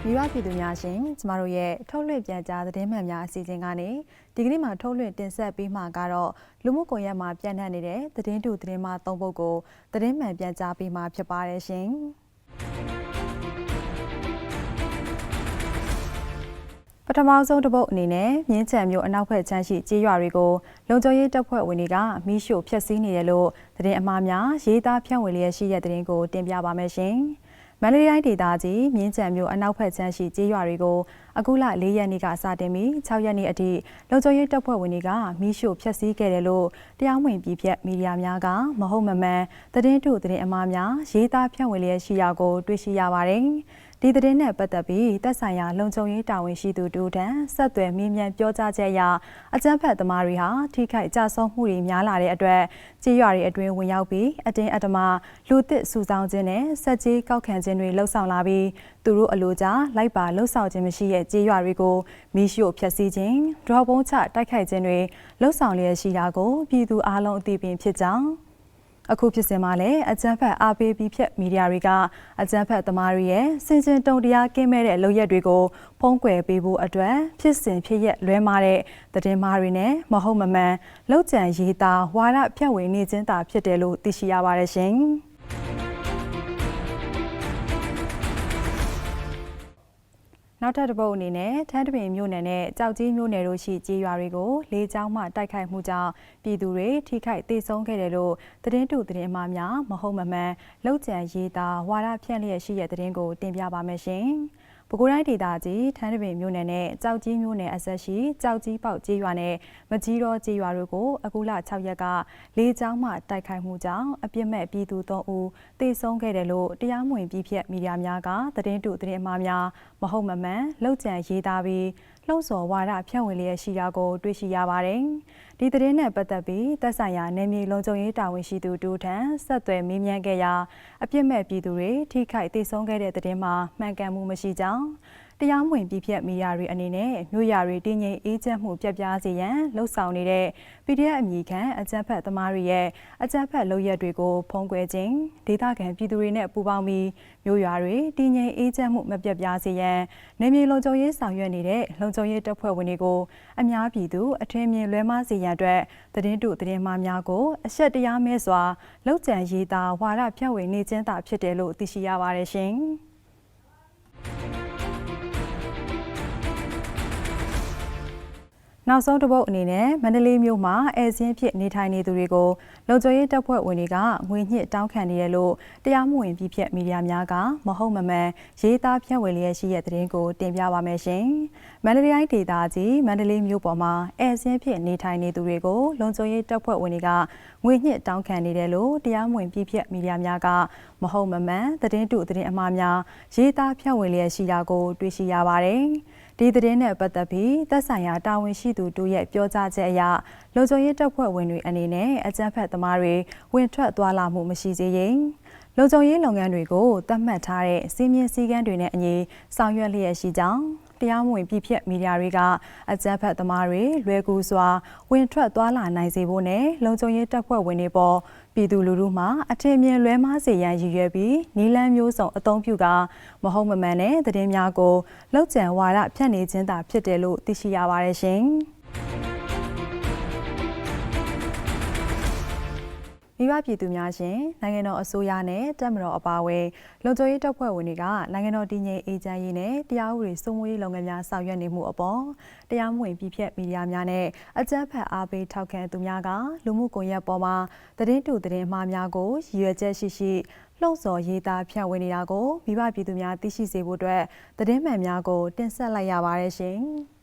မိဘပြည်သူများရှင်ကျမတို့ရဲ့ထုတ်လွှင့်ပြန်ကြားသတင်းမှန်များအစီအစဉ်ကနေဒီကနေ့မှာထုတ်လွှင့်တင်ဆက်ပေးမှာကတော့လူမှုကွန်ရက်မှာပြန့်နှံ့နေတဲ့သတင်းတူသတင်းမှ၃ပုဒ်ကိုသတင်းမှန်ပြန်ကြားပေးမှာဖြစ်ပါတယ်ရှင်ပထမဆုံးတစ်ပုဒ်အနေနဲ့မြင်းချံမြို့အနောက်ဘက်ခြမ်းရှိကြေးရွာတွေကိုလုံခြုံရေးတပ်ဖွဲ့ဝင်တွေကမီးရှို့ဖျက်ဆီးနေတယ်လို့သတင်းအမှားများရေးသားဖြန့်ဝေလျက်ရှိတဲ့သတင်းကိုတင်ပြပါမယ်ရှင်မန္တလေးတိုင်းဒေသကြီးမြင်းချံမြို့အနောက်ဘက်ခြမ်းရှိကြေးရွာတွေကိုအခုလ4ရက်နေ့ကစတင်ပြီး6ရက်နေ့အထိလုံခြုံရေးတပ်ဖွဲ့ဝင်တွေကမီးရှို့ဖျက်ဆီးခဲ့တယ်လို့တရားဝင်ပြည်ဖြတ်မီဒီယာများကမဟုတ်မမှန်သတင်းတုသတင်းအမှားများရေးသားဖြန့်ဝေလျက်ရှိရာကိုတွေ့ရှိရပါတယ်ဒီသတင်းနဲ့ပတ်သက်ပြီးသက်ဆိုင်ရာလုံခြုံရေးတာဝန်ရှိသူတို့ထံဆက်သွယ်မေးမြန်းပြောကြားချက်အရအကြမ်းဖက်သမားတွေဟာထိခိုက်ကြဆုံးမှုတွေများလာတဲ့အတွက်ကြေးရွာတွေအတွင်းဝင်ရောက်ပြီးအတင်းအဓမ္မလူသစ်စုဆောင်းခြင်းနဲ့ဆက်ကြေးကောက်ခံခြင်းတွေလှုပ်ဆောင်လာပြီးသူတို့အလိုကျလိုက်ပါလှုပ်ဆောင်ခြင်းမရှိတဲ့ကြေးရွာတွေကိုမီးရှို့ဖျက်ဆီးခြင်းဒရော့ပုံးချတိုက်ခိုက်ခြင်းတွေလှုပ်ဆောင်လျက်ရှိတာကိုပြည်သူအားလုံးအသိပင်ဖြစ်ကြောင်းအခုဖြစ်စဉ်မှာလည်းအကြမ်းဖက်အားပေးပြီးဖြတ်မီဒီယာတွေကအကြမ်းဖက်သမားတွေရဲ့စင်စင်တုံတရားကင်းမဲ့တဲ့လုပ်ရက်တွေကိုဖုံးကွယ်ပေးဖို့အတွက်ဖြစ်စဉ်ဖြစ်ရက်လွဲမှားတဲ့သတင်းမှားတွေနဲ့မဟုတ်မမှန်လောက်ကျန်ရေးသားဝါဒဖြန့်ဝေနေခြင်းသာဖြစ်တယ်လို့သိရှိရပါတယ်ရှင်နောက်ထပ်တစ်ပုဒ်အနေနဲ့ထန်းတပင်မြို့နယ်နဲ့ကြောက်ကြီးမြို့နယ်တို့ရှိကြေးရွာတွေကိုလေကြောင်းမှတိုက်ခိုက်မှုကြောင့်ပြည်သူတွေထိခိုက်ဒေဆုံးခဲ့တယ်လို့သတင်းတုသတင်းအမှားများမဟုတ်မမှန်လောက်ကျန်ရေးသားဝါဒဖြန့်လျက်ရှိတဲ့သတင်းကိုတင်ပြပါမယ်ရှင်။ပဲခူးတိုင်းဒေသကြီးထန်းတပင်မြို့နယ်နဲ့ကြောက်ကြီးမြို့နယ်အစပ်ရှိကြောက်ကြီးပေါက်ကြေးရွာနဲ့မကြီးတော်ကြေးရွာတို့ကိုအခုလ6ရက်ကလေကြောင်းမှတိုက်ခိုက်မှုကြောင့်အပြစ်မဲ့ပြည်သူ3ဦးသေဆုံးခဲ့တယ်လို့တရားမဝင်ပြည်ဖြတ်မီဒီယာများကသတင်းတုသတင်းအမှားများမဟုတ်မမှန်လောက်ကျန်ရေးသားပြီးလှုံ့ဆော်ဝါဒဖြန့်ဝေလျက်ရှိတာကိုတွေ့ရှိရပါတယ်။ဒီသတင်းနဲ့ပတ်သက်ပြီးသက်ဆိုင်ရာနယ်မြေလုံခြုံရေးတာဝန်ရှိသူတို့ထံဆက်သွယ်မေးမြန်းခဲ့ရာအပြစ်မဲ့ပြည်သူတွေထိခိုက်ဒေဆုံးခဲ့တဲ့သတင်းမှာမှန်ကန်မှုမရှိကြောင်းတရားမဝင်ပြည်ဖြတ်မီဒီယာတွေအနေနဲ့မြို့ရွာတွေတည်ငြိမ်အေးချမ်းမှုပြတ်ပြားစေရန်လှုံ့ဆော်နေတဲ့ PDF အမည်ခံအကြမ်းဖက်သမားတွေရဲ့အကြမ်းဖက်လုပ်ရက်တွေကိုဖုံးကွယ်ခြင်းဒေသခံပြည်သူတွေနဲ့ပူးပေါင်းပြီးမြို့ရွာတွေတည်ငြိမ်အေးချမ်းမှုမပြတ်ပြားစေရန်နယ်မြေလုံခြုံရေးဆောင်ရွက်နေတဲ့လုံခြုံရေးတပ်ဖွဲ့ဝင်တွေကိုအများပြည်သူအထင်မြင်လွဲမှားစေရန်အတွက်သတင်းတုသတင်းမှားများကိုအရှက်တရားမဲ့စွာလောက်ကျန်ရေးသားဝါဒဖြန့်ဝေနေခြင်းသာဖြစ်တယ်လို့သိရှိရပါတယ်ရှင်။နောက်ဆုံးတစ်ပုဒ်အနေနဲ့မန္တလေးမြို့မှာအဲဇင်းဖြစ်နေထိုင်နေသူတွေကိုလုံခြုံရေးတပ်ဖွဲ့ဝင်တွေကငွေညှစ်တောင်းခံနေတယ်လို့တရားမဝင်ပြည်ဖြတ်မီဒီယာများကမဟုတ်မမှန်ရေးသားဖြန့်ဝေလျက်ရှိတဲ့သတင်းကိုတင်ပြပါမယ်ရှင်။မန္တလေးတိုင်းဒေသကြီးမန္တလေးမြို့ပေါ်မှာအဲဇင်းဖြစ်နေထိုင်နေသူတွေကိုလုံခြုံရေးတပ်ဖွဲ့ဝင်တွေကငွေညှစ်တောင်းခံနေတယ်လို့တရားမဝင်ပြည်ဖြတ်မီဒီယာများကမဟုတ်မမှန်သတင်းတုသတင်းအမှားများရေးသားဖြန့်ဝေလျက်ရှိတာကိုတွေ့ရှိရပါတယ်။ဒီသတင်းနဲ့ပတ်သက်ပြီးသက်ဆိုင်ရာတာဝန်ရှိသူတို့ရဲ့ပြောကြားချက်အရလုံခြုံရေးတပ်ဖွဲ့ဝင်တွေအနေနဲ့အကြမ်းဖက်သမားတွေဝင်ထွက်သွားလာမှုမရှိစေရင်လုံခြုံရေးလုပ်ငန်းတွေကိုသတ်မှတ်ထားတဲ့စီမင်းစည်းကမ်းတွေနဲ့အညီဆောင်ရွက်လျက်ရှိကြောင်းတရားမဝင်ပြည်ဖြတ်မီဒီယာတွေကအကြမ်းဖက်သမားတွေလွယ်ကူစွာဝင်ထွက်သွားလာနိုင်စေဖို့နဲ့လုံခြုံရေးတပ်ဖွဲ့ဝင်တွေပေါ်ပြည်သူလူထုမှအထင်မြင်လွဲမှားစေရန်ရည်ရွယ်ပြီးနီလန်းမျိုးစုံအသုံးပြုကမဟုတ်မမှန်တဲ့သတင်းများကိုလောက်ကျန်ဝါဒဖြန့်နေခြင်းသာဖြစ်တယ်လို့သိရှိရပါတယ်ရှင်။မိဘပြည်သူများရှင်နိုင်ငံတော်အစိုးရနဲ့တပ်မတော်အပါအဝင်လုံခြုံရေးတပ်ဖွဲ့ဝင်တွေကနိုင်ငံတော်တည်ငြိမ်အေးချမ်းရေးနဲ့တရားဥပဒေစိုးမိုးရေးလုပ်ငန်းများဆောင်ရွက်နေမှုအပေါ်တရားမဝင်ပြည်ဖြတ်မီဒီယာများနဲ့အကြမ်းဖက်အားပေးထောက်ခံသူများကလူမှုကွန်ရက်ပေါ်မှာသတင်းတုသတင်းမှားများကိုရည်ရွယ်ချက်ရှိလှုံ့ဆော်ရေးသားဖြန့်ဝေနေတာကိုမိဘပြည်သူများသိရှိစေဖို့အတွက်သတင်းမှန်များကိုတင်ဆက်လိုက်ရပါတယ်ရှင်။